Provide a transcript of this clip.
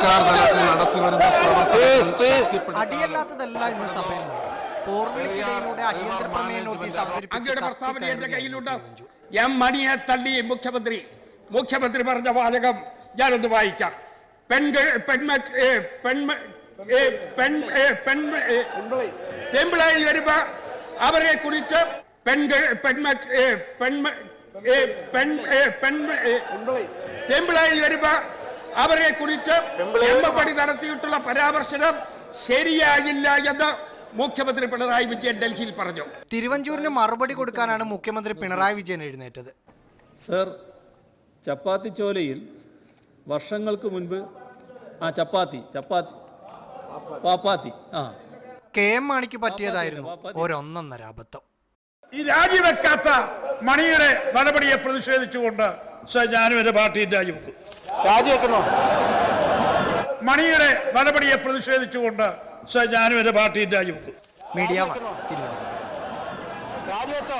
സർക്കാർ തലത്തിൽ നടത്തിവരുന്ന അടിയല്ലാത്തതല്ല ഇന്ന് സഭയിൽ പോർവിളിക്കിടയിലൂടെ അടിയന്തര പ്രമേയ നോട്ടീസ് കയ്യിലുണ്ട്. എം മണിയെ തള്ളി മുഖ്യമന്ത്രി പറഞ്ഞ വാചകം ഞാനൊന്ന് വായിക്കാം. പെൺപിള്ളയിൽ വരുമ്പോ അവരെ കുറിച്ച് പെൺപിള്ളയിൽ വരുമ്പോ അവരെ കുറിച്ച് എമ്മപ്പടി നടത്തിയിട്ടുള്ള പരാമർശനം ശരിയാകില്ല എന്ന് മുഖ്യമന്ത്രി പിണറായി വിജയൻ ഡൽഹിയിൽ പറഞ്ഞു. തിരുവഞ്ചൂരിന് മറുപടി കൊടുക്കാനാണ് മുഖ്യമന്ത്രി പിണറായി വിജയൻ എഴുന്നേറ്റത്. സർ, ചപ്പാത്തിച്ചോലയിൽ വർഷങ്ങൾക്ക് മുൻപ് പാപ്പാത്തി കെ എം മാണിക്ക് പറ്റിയതായിരുന്നു ഒരൊന്നൊന്നര അബദ്ധം. ഈ രാജിവെക്കാത്ത മണിയുടെ നടപടിയെ പ്രതിഷേധിച്ചുകൊണ്ട് ഞാനും എന്റെ പാർട്ടിയും രാജിവെക്കുന്നു. മണിയുടെ നടപടിയെ പ്രതിഷേധിച്ചുകൊണ്ട് ഞാനും എന്റെ പാർട്ടിയും രാജിവെക്കുന്നു. മീഡിയ 1 തിരുവനന്തപുരം.